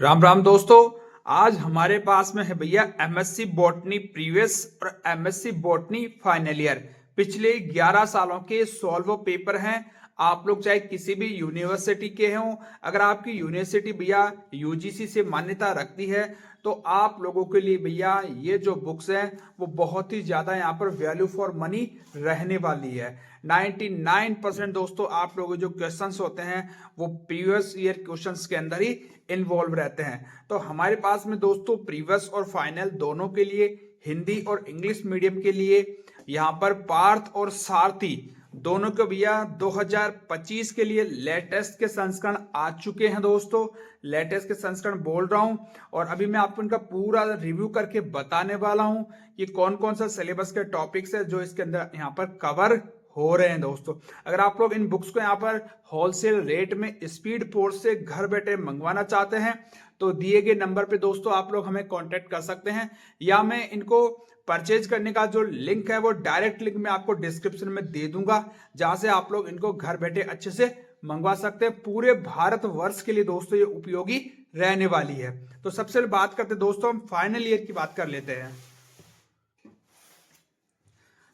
राम राम दोस्तों। आज हमारे पास में है भैया एमएससी बॉटनी प्रीवियस और एमएससी बॉटनी फाइनल ईयर पिछले 11 सालों के सॉल्व पेपर हैं। आप लोग चाहे किसी भी यूनिवर्सिटी के हों, अगर आपकी यूनिवर्सिटी भैया यूजीसी से मान्यता रखती है तो आप लोगों के लिए भैया ये जो बुक्स हैं वो बहुत ही ज्यादा यहाँ पर वैल्यू फॉर मनी रहने वाली है। 99% दोस्तों आप लोगों के जो क्वेश्चंस होते हैं वो प्रीवियस ईयर क्वेश्चंस के अंदर ही इन्वॉल्व रहते हैं। तो हमारे पास में दोस्तों प्रीवियस और फाइनल दोनों के लिए, हिंदी और इंग्लिश मीडियम के लिए यहाँ पर पार्थ और सारथी दोनों के भैया 2025 के लिए लेटेस्ट के संस्करण आ चुके हैं दोस्तों। लेटेस्ट के संस्करण बोल रहा हूं और अभी मैं आपको इनका पूरा रिव्यू करके बताने वाला हूं कि कौन कौन सा सिलेबस के टॉपिक्स है जो इसके अंदर यहाँ पर कवर हो रहे हैं दोस्तों। अगर आप लोग इन बुक्स को यहाँ पर होलसेल रेट में स्पीड पोस्ट से घर बैठे मंगवाना चाहते हैं तो दिए गए नंबर पे दोस्तों आप लोग हमें कांटेक्ट कर सकते हैं, या मैं इनको परचेज करने का जो लिंक है वो डायरेक्ट लिंक मैं आपको डिस्क्रिप्शन में दे दूंगा, जहां से आप लोग इनको घर बैठे अच्छे से मंगवा सकते हैं। पूरे भारत वर्ष के लिए दोस्तों ये उपयोगी रहने वाली है। तो सबसे पहले बात करते हैं दोस्तों, हम फाइनल ईयर की बात कर लेते हैं।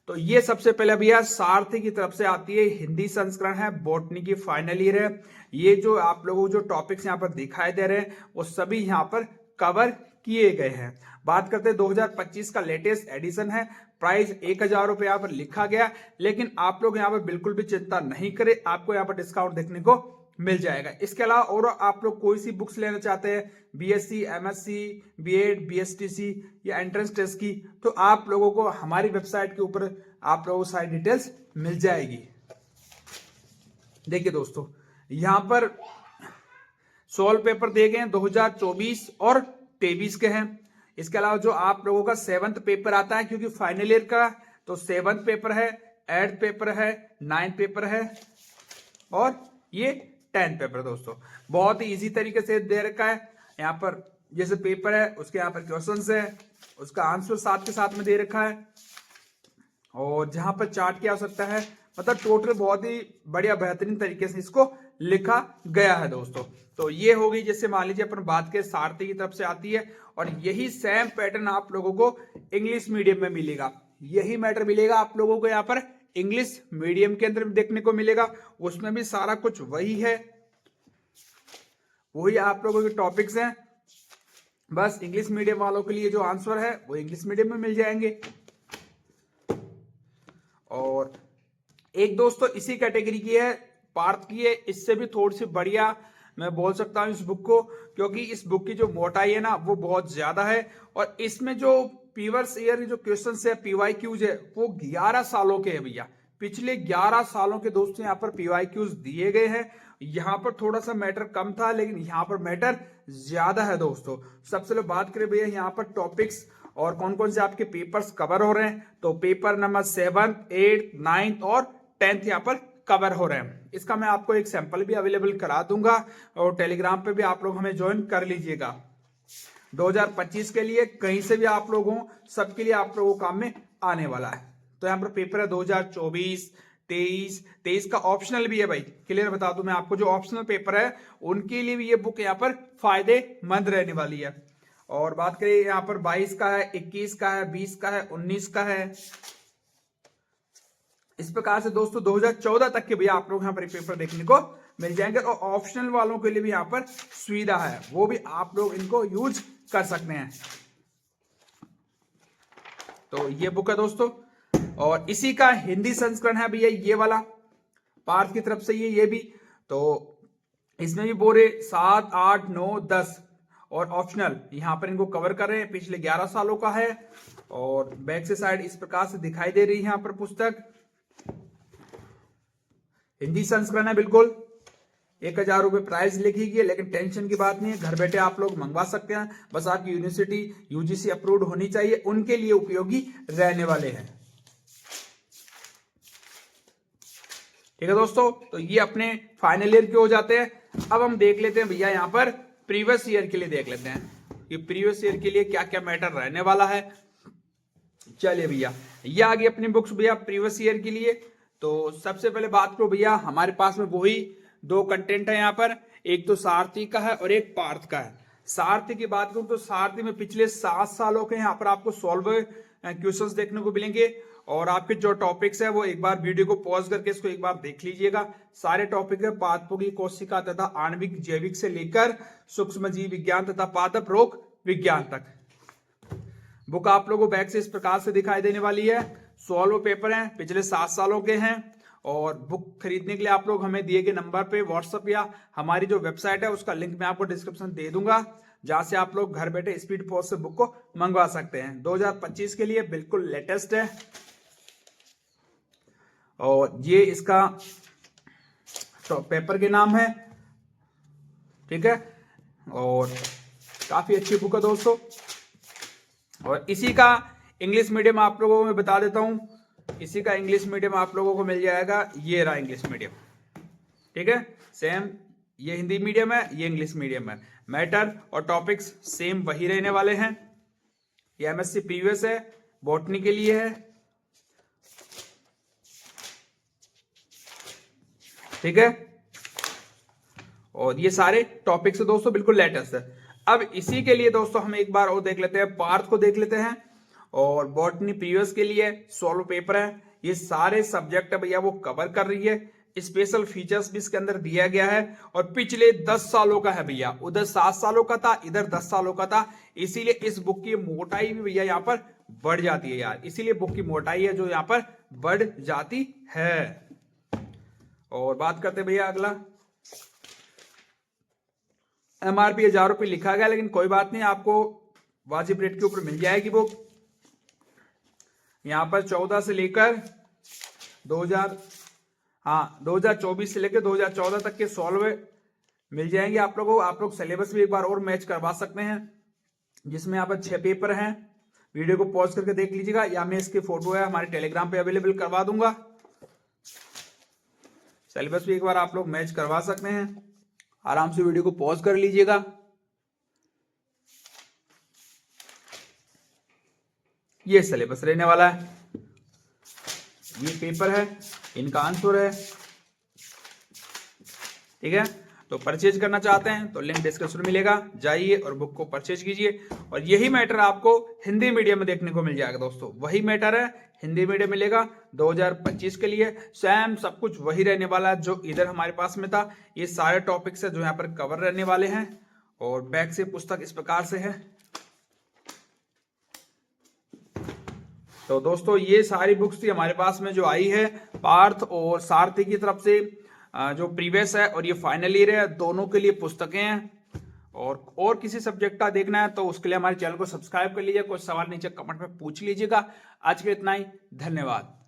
तो ये सबसे पहले भैया सारथी की तरफ से आती है, हिंदी संस्करण है, बॉटनी की फाइनल ईयर है। ये जो आप लोगों को जो टॉपिक्स यहाँ पर दिखाई दे रहे हैं वो सभी यहाँ पर कवर किए गए हैं। बात करते हैं 2025 का लेटेस्ट एडिशन है। प्राइस 1000 रुपये यहाँ पर लिखा गया, लेकिन आप लोग यहाँ पर बिल्कुल भी चिंता नहीं करें, आपको यहाँ पर डिस्काउंट देखने को मिल जाएगा। इसके अलावा और आप लोग कोई सी बुक्स लेना चाहते हैं, बीएससी, एमएससी, बीएड, बीएसटीसी या एंट्रेंस टेस्ट की, तो आप लोगों को हमारी वेबसाइट के ऊपर आप लोगों को सारी डिटेल्स मिल जाएगी। देखिए दोस्तों, यहाँ पर सॉल्व पेपर दिए गए हैं 2024 और 23 के हैं। इसके अलावा जो आप लोगों का 7th पेपर आता है, क्योंकि फाइनल ईयर का तो 7th पेपर है, 8th पेपर है, 9th पेपर है और ये 10th पेपर दोस्तों बहुत ही इजी तरीके से दे रखा है। यहाँ पर जैसे पेपर है उसके यहाँ पर क्वेश्चंस है, उसका आंसर साथ के साथ में दे रखा है और जहां पर चार्ट की आवश्यकता है, मतलब टोटल बहुत ही बढ़िया बेहतरीन तरीके से इसको लिखा गया है दोस्तों। तो ये होगी, जैसे मान लीजिए अपन बात के सारथी की तरफ से आती है और यही सेम पैटर्न आप लोगों को इंग्लिश मीडियम में मिलेगा। यही मैटर मिलेगा आप लोगों को यहाँ पर इंग्लिश मीडियम के अंदर देखने को मिलेगा। उसमें भी सारा कुछ वही है, वही आप लोगों के टॉपिक्स हैं। बस इंग्लिश मीडियम वालों के लिए जो आंसर है वो इंग्लिश मीडियम में मिल जाएंगे। और एक दोस्तों इसी कैटेगरी की है, पार्थ की है, इससे भी थोड़ी सी बढ़िया मैं बोल सकता हूं इस बुक को, क्योंकि इस बुक की जो मोटाई है ना वो बहुत ज्यादा है और इसमें जो प्रीवियस ईयर जो क्वेश्चन है, पीवाईक्यूज है, वो 11 सालों के हैं भैया। पिछले 11 सालों के दोस्तों यहाँ पर पीवाईक्यूज दिए गए हैं। यहाँ पर थोड़ा सा मैटर कम था, लेकिन यहाँ पर मैटर ज्यादा है दोस्तों। सबसे पहले बात करें भैया यहाँ पर टॉपिक्स और कौन कौन से आपके पेपर्स कवर हो रहे हैं, तो पेपर नंबर 7, 8, 9 और 10 यहाँ पर कवर हो रहे हैं। इसका मैं आपको एक सैंपल भी अवेलेबल करा दूंगा और टेलीग्राम पे भी आप लोग हमें ज्वाइन कर लीजिएगा। 2025 के लिए कहीं से भी आप लोग हों, सबके लिए आप लोगों को काम में आने वाला है। तो यहाँ पर पेपर है 2024, 23 का ऑप्शनल भी है भाई, क्लियर बता दूं मैं आपको, जो ऑप्शनल पेपर है उनके लिए भी ये बुक यहाँ पर फायदेमंद रहने वाली है। और बात करें यहाँ पर 22 का है, 21 का है, 20 का है, 19 का है। इस प्रकार से दोस्तों 2014 तक के भी आप लोग यहाँ पर पेपर देखने को मिल जाएंगे और ऑप्शनल वालों के लिए भी यहाँ पर सुविधा है, वो भी आप लोग इनको यूज कर सकते हैं। तो ये बुक है दोस्तों और इसी का हिंदी संस्करण है भैया ये वाला, पार्थ की तरफ से ये भी। तो इसमें भी बोरे 7, 8, 9, 10 और ऑप्शनल यहाँ पर इनको कवर कर रहे हैं। पिछले 11 सालों का है और बैक से साइड इस प्रकार से दिखाई दे रही है यहाँ पर पुस्तक। हिंदी संस्करण है बिल्कुल, 1000 रुपये प्राइस लिखी गई है, लेकिन टेंशन की बात नहीं है, घर बैठे आप लोग मंगवा सकते हैं। बस आपकी यूनिवर्सिटी यूजीसी अप्रूव्ड होनी चाहिए, उनके लिए उपयोगी रहने वाले हैं। ठीक है दोस्तों, तो ये अपने फाइनल ईयर के हो जाते हैं। अब हम देख लेते हैं भैया यहाँ पर प्रीवियस ईयर के लिए देख लेते हैं कि प्रीवियस ईयर के लिए क्या क्या मैटर रहने वाला है। चलिए भैया, ये आ गई अपनी बुक्स भैया प्रीवियस ईयर के लिए। तो सबसे पहले बात करो भैया, हमारे पास में वही 2 कंटेंट है यहाँ पर, एक तो सारथी का है और एक पार्थ का है। सारथी की बात करूं तो सारथी में पिछले 7 सालों के यहाँ पर आपको सॉल्व क्वेश्चंस देखने को मिलेंगे। और आपके जो टॉपिक्स है वो एक बार वीडियो को पॉज करके इसको एक बार देख लीजिएगा। सारे टॉपिक है पादपों की कोशिका तथा आणविक जैविक से लेकर सूक्ष्म जीव विज्ञान तथा पादप रोग विज्ञान तक। बुक आप लोगों को बैक से इस प्रकार से दिखाई देने वाली है। सॉल्व पेपर हैं, पिछले 7 सालों के हैं। और बुक खरीदने के लिए आप लोग हमें दिए गए नंबर पे व्हाट्सएप या हमारी जो वेबसाइट है उसका लिंक मैं आपको डिस्क्रिप्शन दे दूंगा, जहां से आप लोग घर बैठे स्पीड पोस्ट से बुक को मंगवा सकते हैं। 2025 के लिए बिल्कुल लेटेस्ट है। और ये इसका तो पेपर के नाम है, ठीक है। और काफी अच्छी बुक है दोस्तों। और इसी का इंग्लिश मीडियम आप लोगों को मैं बता देता हूं, इसी का इंग्लिश मीडियम आप लोगों को मिल जाएगा। ये रहा इंग्लिश मीडियम, ठीक है। सेम ये हिंदी मीडियम है, ये इंग्लिश मीडियम है। मैटर और टॉपिक्स सेम वही रहने वाले हैं। ये एमएससी प्रीवियस है, बॉटनी के लिए है, ठीक है। और ये सारे टॉपिक्स है दोस्तों, बिल्कुल लेटेस्ट है। अब इसी के लिए दोस्तों हम एक बार और देख लेते हैं, पार्थ को देख लेते हैं। और बॉटनी प्रीवियस के लिए सॉल्व पेपर है। ये सारे सब्जेक्ट है भैया वो कवर कर रही है। स्पेशल फीचर्स भी इसके अंदर दिया गया है। और पिछले 10 सालों का है भैया, उधर 7 सालों का था, इधर 10 सालों का था। इसीलिए इस बुक की मोटाई भी भैया यहाँ पर बढ़ जाती है यार, इसीलिए बुक की मोटाई है जो यहाँ पर बढ़ जाती है। और बात करते हैं भैया अगला। MRP 1000 रुपये लिखा गया, लेकिन कोई बात नहीं, आपको वाजिब रेट के ऊपर मिल जाएगी बुक। यहां पर 14 से लेकर 2024 से लेकर 2014 तक के सॉल्व मिल जाएंगे आप लोगों को। आप लोग सिलेबस भी एक बार और मैच करवा सकते हैं, जिसमें यहाँ पर 6 पेपर हैं। वीडियो को पॉज करके देख लीजिएगा, या मैं इसकी फोटो है हमारे टेलीग्राम पे अवेलेबल करवा दूंगा। सिलेबस भी एक बार आप लोग मैच करवा सकते हैं। आराम से वीडियो को पॉज कर लीजिएगा। ये सिलेबस रहने वाला है, ये पेपर है, इनका आंसर है, ठीक है। तो परचेज करना चाहते हैं तो लिंक डिस्क्रिप्शन में मिलेगा, जाइए और बुक को परचेज कीजिए। और यही मैटर आपको हिंदी मीडियम में देखने को मिल जाएगा दोस्तों, वही मैटर है, हिंदी मीडियम मिलेगा 2025 के लिए। सेम सब कुछ वही रहने वाला है जो इधर हमारे पास में था। ये सारे टॉपिक्स है जो यहाँ पर कवर रहने वाले हैं। और बैक से पुस्तक इस प्रकार से है। तो दोस्तों ये सारी बुक्स थी हमारे पास में जो आई है, पार्थ और सारथी की तरफ से जो प्रीवियस है और ये फाइनल ईयर है, दोनों के लिए पुस्तकें हैं। और किसी सब्जेक्ट का देखना है तो उसके लिए हमारे चैनल को सब्सक्राइब कर लीजिए। कोई सवाल नीचे कमेंट में पूछ लीजिएगा। आज के इतना ही, धन्यवाद।